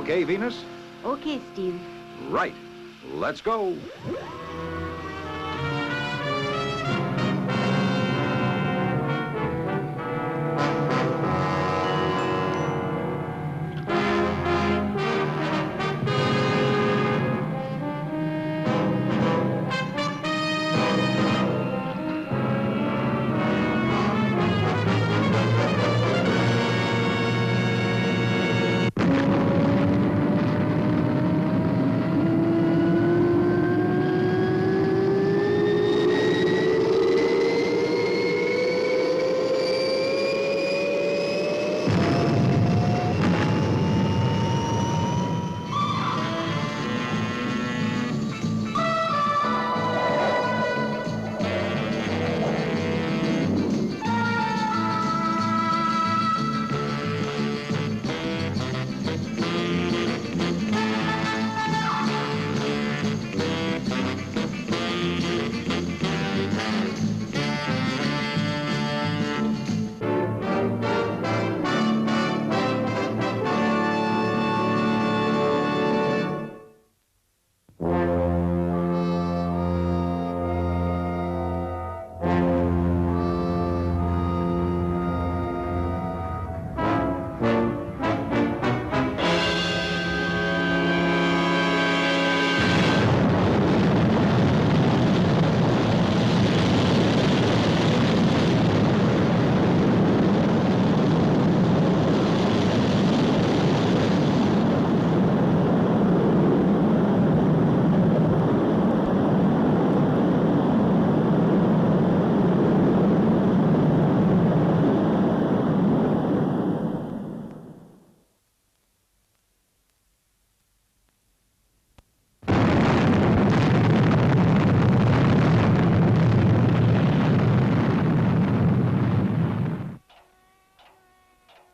Okay, Venus? Okay, Steve. Right. Let's go.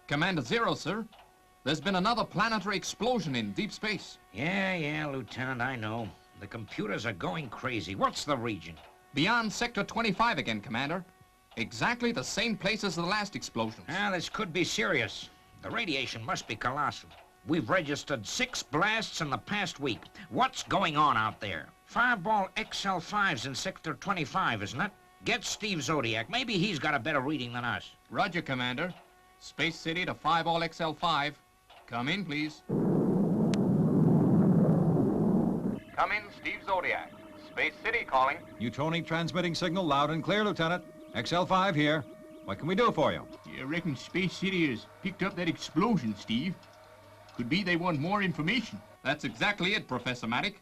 Commander Zero, sir. There's been another planetary explosion in deep space. Yeah, Lieutenant, I know. The computers are going crazy. What's the region? Beyond Sector 25 again, Commander. Exactly the same place as the last explosions. This could be serious. The radiation must be colossal. We've registered 6 blasts in the past week. What's going on out there? Fireball XL5's in Sector 25, isn't it? Get Steve Zodiac. Maybe he's got a better reading than us. Roger, Commander. Space City to 5 all XL5. Come in, please. Come in, Steve Zodiac. Space City calling. Newtonic transmitting signal loud and clear, Lieutenant. XL5 here. What can we do for you? I reckon Space City has picked up that explosion, Steve. Could be they want more information. That's exactly it, Professor Maddock.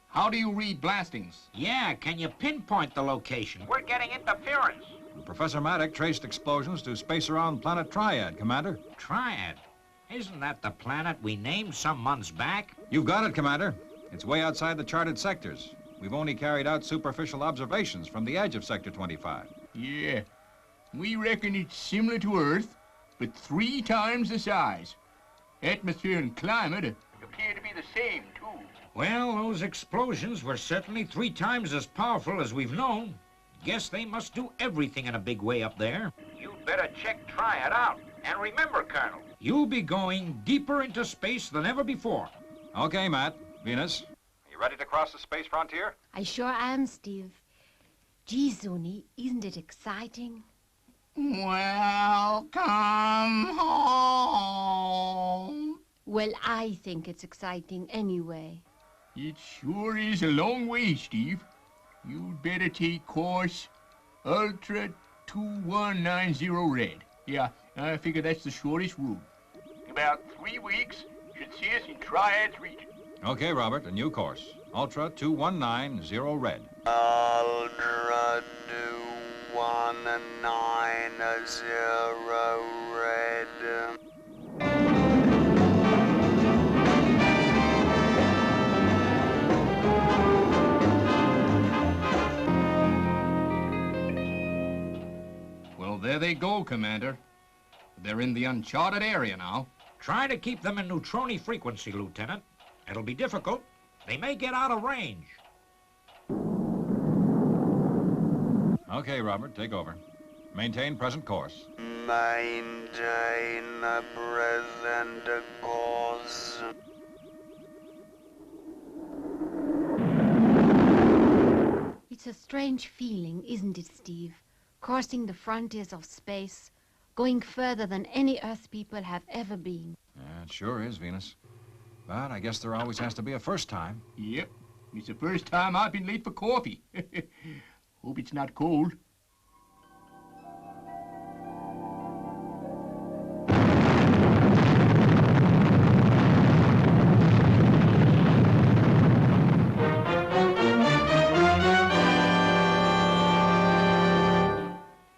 How do you read blastings? Yeah, can you pinpoint the location? We're getting interference. Professor Maddock traced explosions to space-around planet Triad, Commander. Triad? Isn't that the planet we named some months back? You've got it, Commander. It's way outside the charted sectors. We've only carried out superficial observations from the edge of Sector 25. Yeah. We reckon it's similar to Earth, but 3 times the size. Atmosphere and climate appear to be the same, too. Well, those explosions were certainly 3 times as powerful as we've known. Guess they must do everything in a big way up there. You'd better check Triad out. And remember, Colonel, you'll be going deeper into space than ever before. Okay, Matt. Venus. Are you ready to cross the space frontier? I sure am, Steve. Gee, Zuni, isn't it exciting? Welcome home. Well, I think it's exciting anyway. It sure is a long way, Steve. You'd better take course Ultra 2190 Red. Yeah, I figure that's the shortest route. In about 3 weeks, should see us in Triad's region. Okay, Robert, a new course. Ultra 2190 Red. Ultra 2190 Red. Well, there they go, Commander. They're in the uncharted area now. Try to keep them in neutroni frequency, Lieutenant. It'll be difficult. They may get out of range. Okay, Robert, take over. Maintain present course. Maintain the present course. a strange feeling, isn't it, Steve? Crossing the frontiers of space, going further than any Earth people have ever been. Yeah, it sure is, Venus. But I guess there always has to be a first time. Yep. It's the first time I've been late for coffee. Hope it's not cold.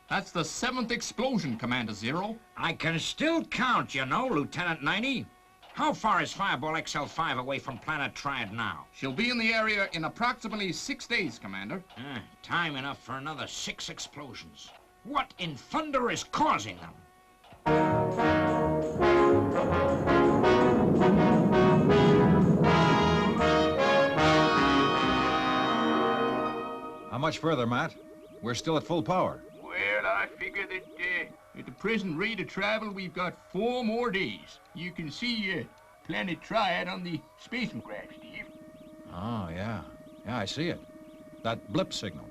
That's the 7th explosion, Commander Zero. I can still count, you know, Lieutenant 90. How far is Fireball XL5 away from Planet Triad now? She'll be in the area in approximately 6 days, Commander. Time enough for another 6 explosions. What in thunder is causing them? How much further, Matt? We're still at full power. Well, I figure that at the present rate of travel, we've got 4 more days. You can see Planet Triad on the spaceman graph, Steve. Oh, yeah. Yeah, I see it. That blip signal.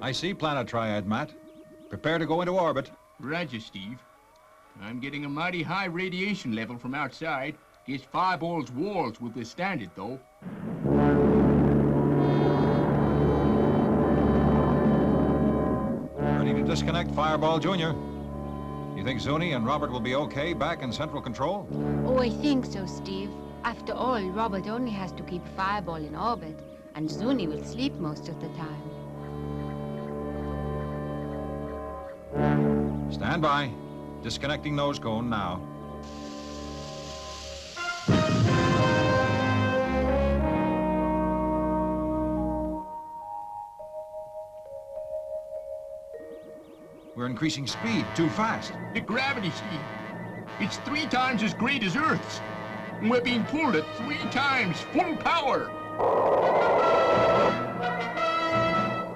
I see Planet Triad, Matt. Prepare to go into orbit. Roger, Steve. I'm getting a mighty high radiation level from outside. Guess Fireball's walls will withstand it, though. Ready to disconnect Fireball Jr. You think Zuni and Robert will be okay back in central control? Oh, I think so, Steve. After all, Robert only has to keep Fireball in orbit, and Zuni will sleep most of the time. Stand by. Disconnecting nose cone now. We're increasing speed too fast. The gravity, Steve. It's 3 times as great as Earth's. And we're being pulled at 3 times full power.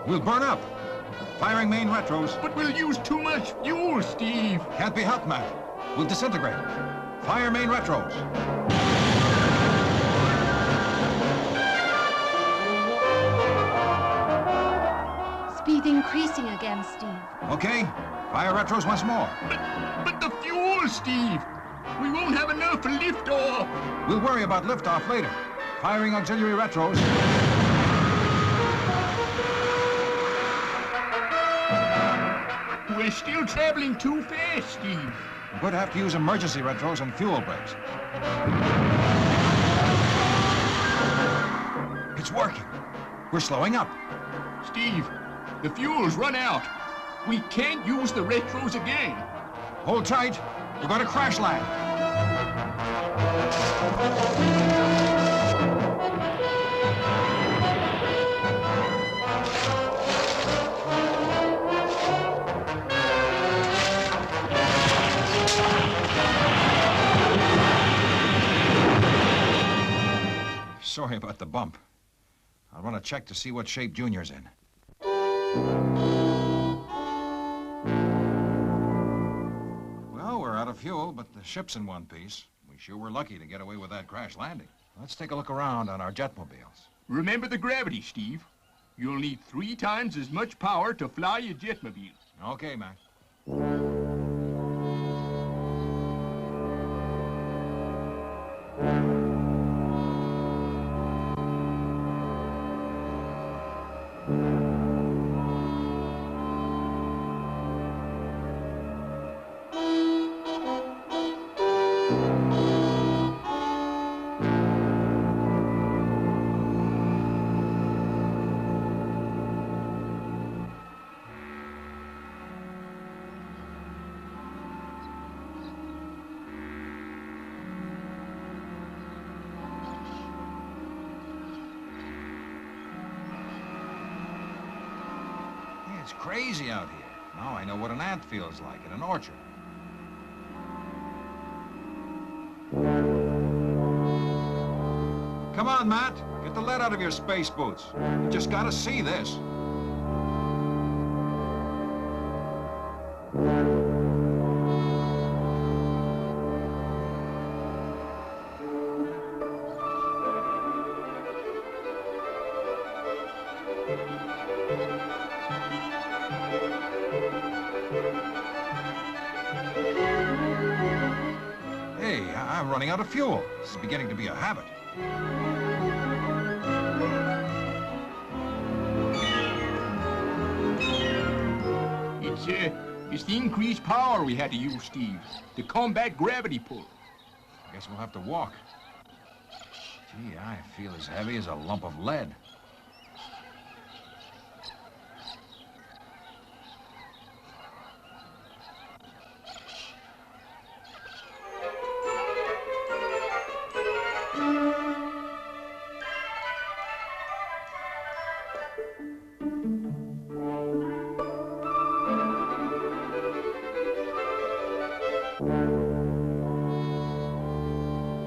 We'll burn up. Firing main retros. But we'll use too much fuel, Steve. Can't be helped, Matt. We'll disintegrate. Fire main retros. Speed increasing again, Steve. Okay. Fire retros once more. But the fuel, Steve. We won't have enough for liftoff. We'll worry about liftoff later. Firing auxiliary retros. We're still traveling too fast, Steve. We're going to have to use emergency retros and fuel brakes. It's working. We're slowing up. Steve, the fuel's run out. We can't use the retros again. Hold tight. We're going to crash land. Sorry about the bump. I'll run a check to see what shape Junior's in. Well, we're out of fuel, but the ship's in one piece. We sure were lucky to get away with that crash landing. Let's take a look around on our jetmobiles. Remember the gravity, Steve. You'll need 3 times as much power to fly your jetmobile. Okay, Mac. It's crazy out here. Now I know what an ant feels like in an orchard. Come on, Matt. Get the lead out of your space boots. You just gotta see this. Hey, I'm running out of fuel. This is beginning to be a habit. It's the increased power we had to use, Steve, to combat gravity pull. I guess we'll have to walk. Gee, I feel as heavy as a lump of lead.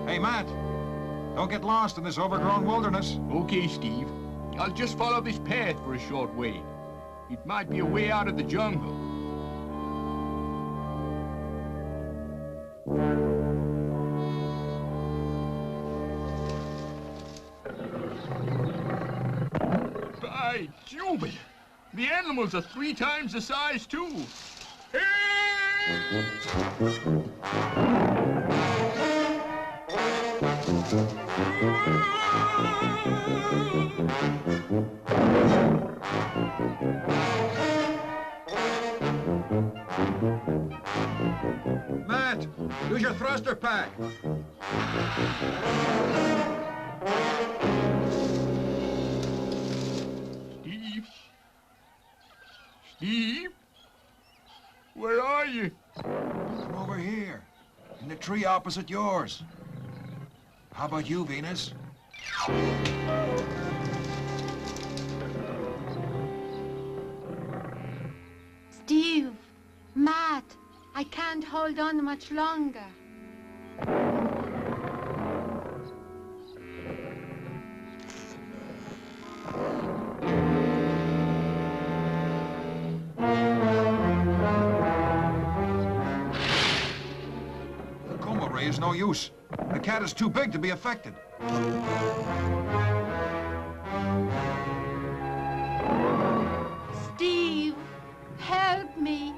Hey, Matt, don't get lost in this overgrown wilderness. Okay, Steve. I'll just follow this path for a short way. It might be a way out of the jungle. By Jubal! The animals are 3 times the size, too. Matt, use your thruster pack. Steve? Steve? Where are you? I'm over here, in the tree opposite yours. How about you, Venus? Steve, Matt, I can't hold on much longer. The coma ray is no use. The cat is too big to be affected. Steve, help me.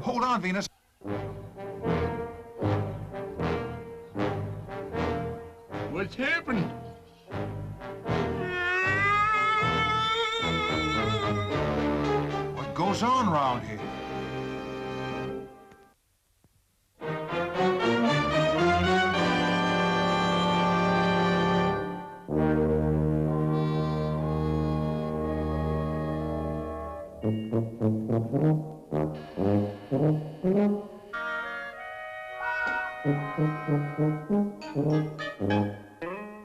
Hold on, Venus. What's happened? What goes on around here?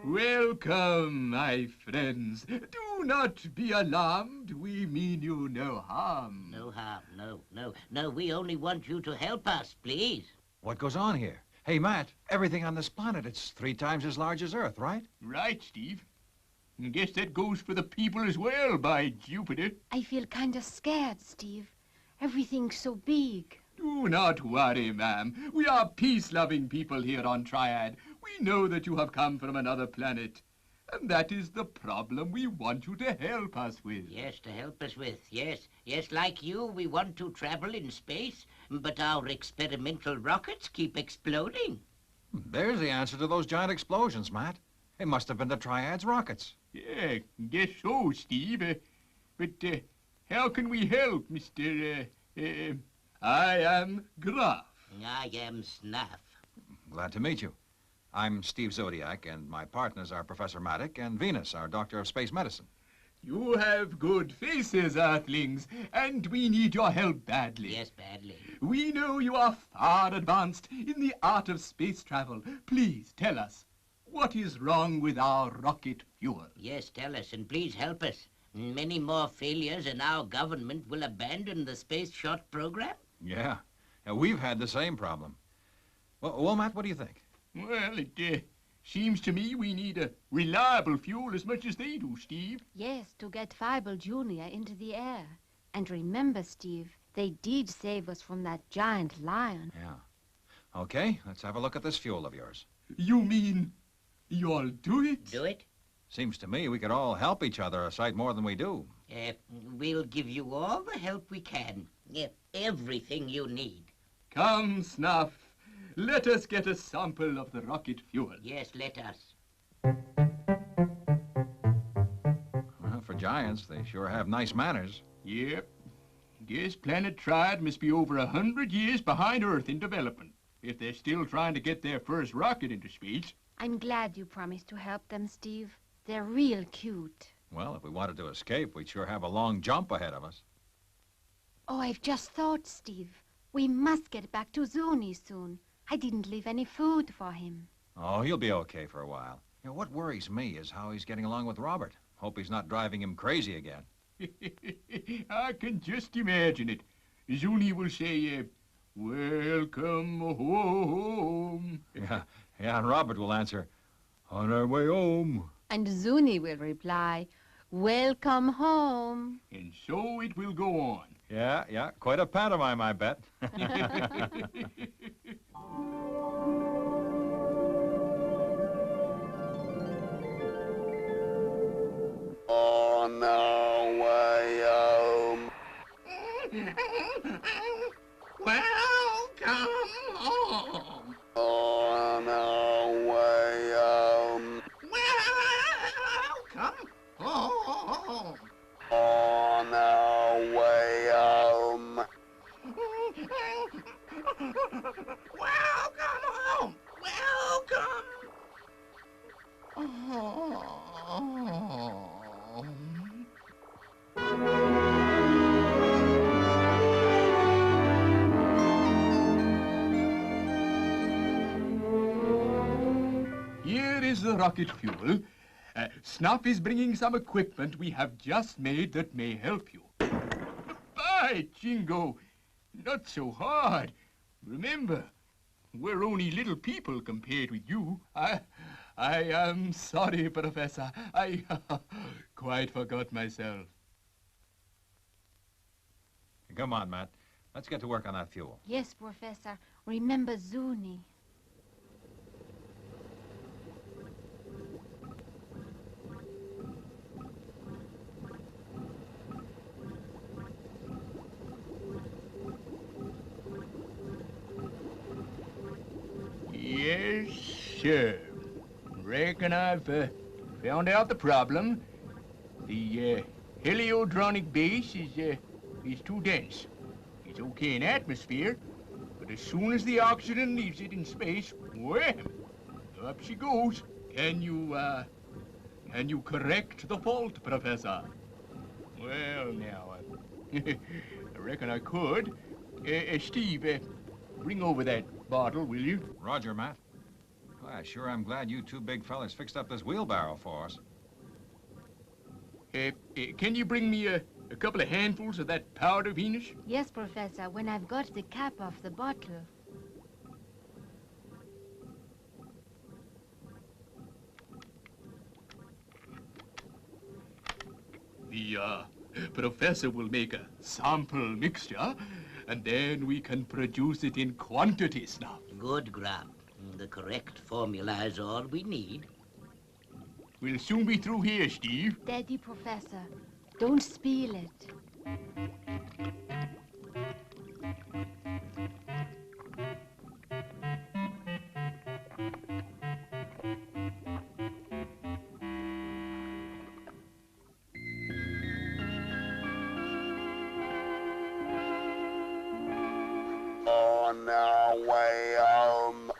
Welcome, my friends. Do not be alarmed. We mean you no harm. No harm, no. We only want you to help us, please. What goes on here? Hey, Matt, everything on this planet, it's 3 times as large as Earth, right? Right, Steve. I guess that goes for the people as well, by Jupiter. I feel kind of scared, Steve. Everything's so big. Do not worry, ma'am. We are peace-loving people here on Triad. We know that you have come from another planet. And that is the problem we want you to help us with. Yes, to help us with, yes. Yes, like you, we want to travel in space, but our experimental rockets keep exploding. There's the answer to those giant explosions, Matt. It must have been the Triad's rockets. Yeah, guess so, Steve. But how can we help, Mr. I am Graf. I am Snuff. Glad to meet you. I'm Steve Zodiac, and my partners are Professor Maddock and Venus, our Doctor of Space Medicine. You have good faces, Earthlings, and we need your help badly. Yes, badly. We know you are far advanced in the art of space travel. Please tell us, what is wrong with our rocket fuel? Yes, tell us, and please help us. Many more failures and our government will abandon the space shot program? Yeah, we've had the same problem. Well, Matt, what do you think? Well, it Seems to me we need a reliable fuel as much as they do, Steve. Yes, to get Fievel Jr. into the air. And remember, Steve, they did save us from that giant lion. Yeah. Okay, let's have a look at this fuel of yours. You mean you'll do it? Do it? Seems to me we could all help each other a sight more than we do. We'll give you all the help we can. Everything you need. Come, Snuff. Let us get a sample of the rocket fuel. Yes, let us. Well, for giants, they sure have nice manners. Yep. Guess Planet Triad must be over 100 years behind Earth in development, if they're still trying to get their first rocket into space. I'm glad you promised to help them, Steve. They're real cute. Well, if we wanted to escape, we'd sure have a long jump ahead of us. Oh, I've just thought, Steve. We must get back to Zuni soon. I didn't leave any food for him. Oh, he'll be okay for a while. You know, what worries me is how he's getting along with Robert. Hope he's not driving him crazy again. I can just imagine it. Zuni will say, welcome home. Yeah, and Robert will answer, on our way home. And Zuni will reply, welcome home. And so it will go on. Yeah, quite a pantomime, I bet. On our way home. Welcome home. On our way home. Welcome home. On our way home. Welcome home. Welcome home. Here is the rocket fuel. Snuff is bringing some equipment we have just made that may help you. By Jingo, not so hard. Remember, we're only little people compared with you. I am sorry, Professor. I quite forgot myself. Come on, Matt. Let's get to work on that fuel. Yes, Professor. Remember Zuni. Yes, sir. Reckon I've found out the problem. The heliodronic base is too dense. It's okay in atmosphere, but as soon as the oxygen leaves it in space, wham! Up she goes. Can you correct the fault, Professor? Well, now, I reckon I could. Steve, bring over that bottle, will you? Roger, Matt. Well, sure I'm glad you two big fellas fixed up this wheelbarrow for us. Can you bring me a couple of handfuls of that powder, Venus? Yes, Professor, when I've got the cap off the bottle. The professor will make a sample mixture, and then we can produce it in quantity, Snuff. Good, Grump. The correct formula is all we need. We'll soon be through here, Steve. Steady, Professor. Don't spill it. On our way home.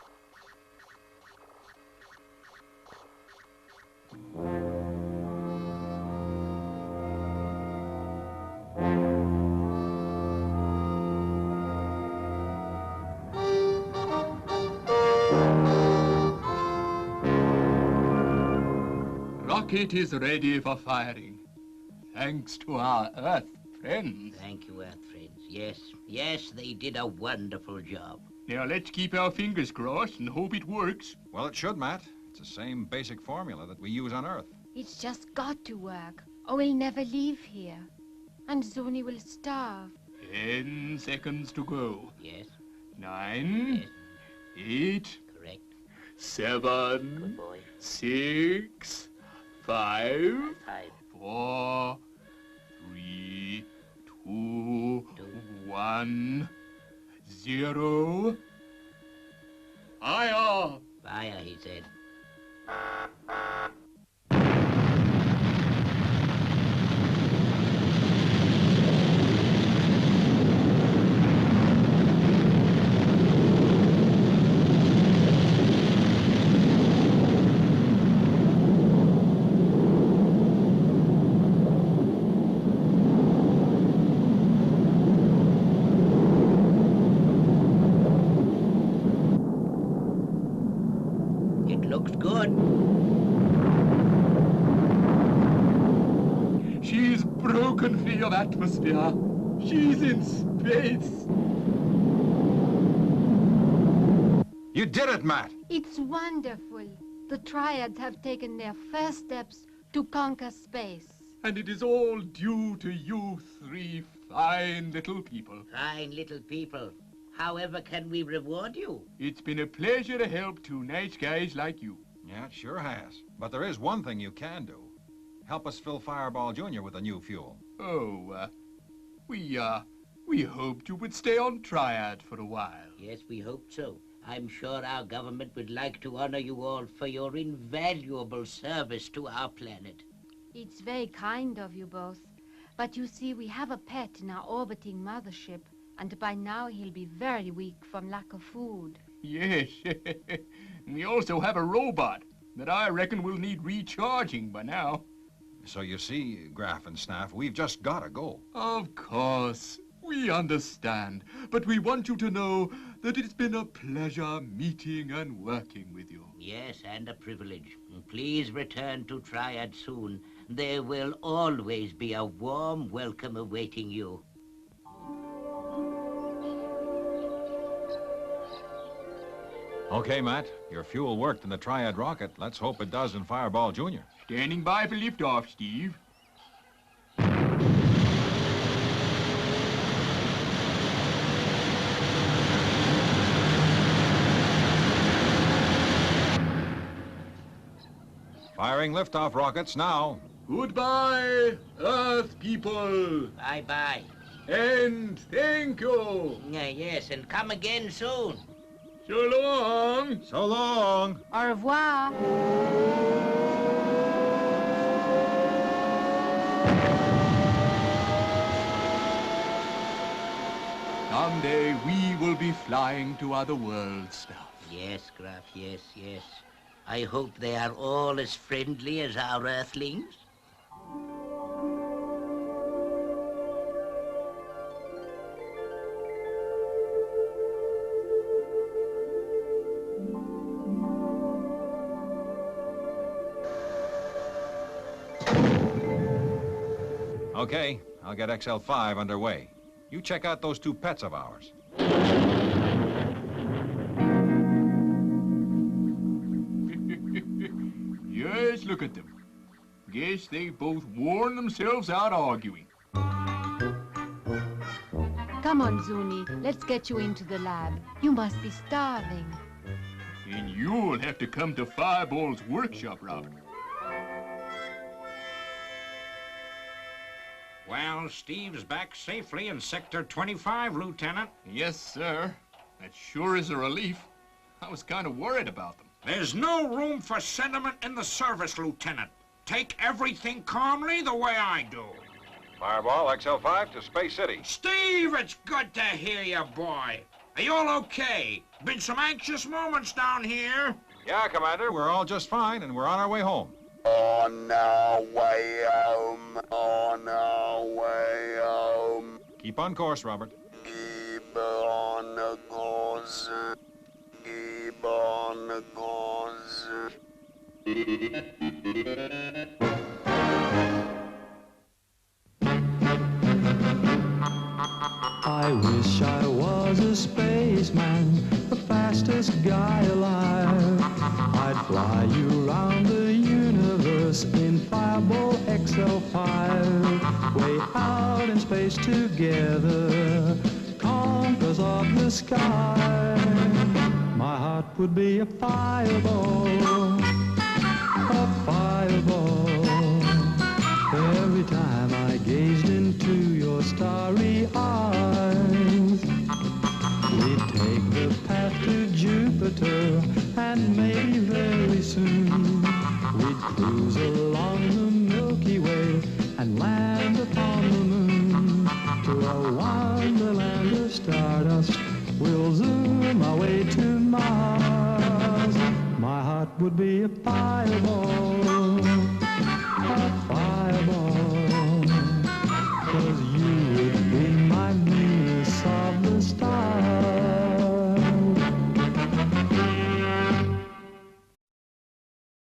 Rocket is ready for firing. Thanks to our Earth friends. Thank you, Earth friends. Yes, they did a wonderful job. Now let's keep our fingers crossed and hope it works. Well, it should, Matt. It's the same basic formula that we use on Earth. It's just got to work, or we'll never leave here. And Zuni will starve. 10 seconds to go. Yes, 9, 8, correct. 7, Good boy. 6, 5, 5. 4, 3, 2, 1, 0. Fire! Fire, he said. It looks good. She's broken free of atmosphere. She's in space. You did it, Matt! It's wonderful. The Triads have taken their first steps to conquer space. And it is all due to you 3 fine little people. Fine little people. However can we reward you? It's been a pleasure to help 2 nice guys like you. Yeah, it sure has. But there is one thing you can do. Help us fill Fireball Jr. with the new fuel. Oh, we hoped you would stay on Triad for a while. Yes, we hope so. I'm sure our government would like to honor you all for your invaluable service to our planet. It's very kind of you both. But you see, we have a pet in our orbiting mothership, and by now he'll be very weak from lack of food. Yes, we also have a robot that I reckon will need recharging by now. So you see, Graff and Snaff, we've just gotta go. Of course, we understand, but we want you to know that it's been a pleasure meeting and working with you. Yes, and a privilege. Please return to Triad soon. There will always be a warm welcome awaiting you. Okay, Matt, your fuel worked in the Triad rocket. Let's hope it does in Fireball Jr. Standing by for liftoff, Steve. Firing liftoff rockets now. Goodbye, Earth people. Bye-bye. And thank you. Yes, and come again soon. So long. So long. Au revoir. Someday we will be flying to other worlds, Stuff. Yes, Graf, yes, yes. I hope they are all as friendly as our Earthlings. Okay, I'll get XL5 underway. You check out those 2 pets of ours. Yes, look at them. Guess they both worn themselves out arguing. Come on, Zuni. Let's get you into the lab. You must be starving. And you'll have to come to Fireball's workshop, Robert. Well, Steve's back safely in Sector 25, Lieutenant. Yes, sir. That sure is a relief. I was kind of worried about them. There's no room for sentiment in the service, Lieutenant. Take everything calmly the way I do. Fireball, XL5 to Space City. Steve, it's good to hear you, boy. Are you all okay? Been some anxious moments down here. Yeah, Commander. We're all just fine, and we're on our way home. On our way home, on our way home. Keep on course, Robert. Keep on the course. Keep on the course. I wish I was a spaceman, the fastest guy alive. I'd fly you Fireball XL5, way out in space together, conquerors of the sky. My heart would be a fireball, a fireball. Every time I gazed into your starry eyes, we'd take the path to Jupiter, and maybe very soon we'd cruise along the Milky Way and land upon the moon. To a wonderland of stardust, we'll zoom our way to Mars. My heart would be a fireball,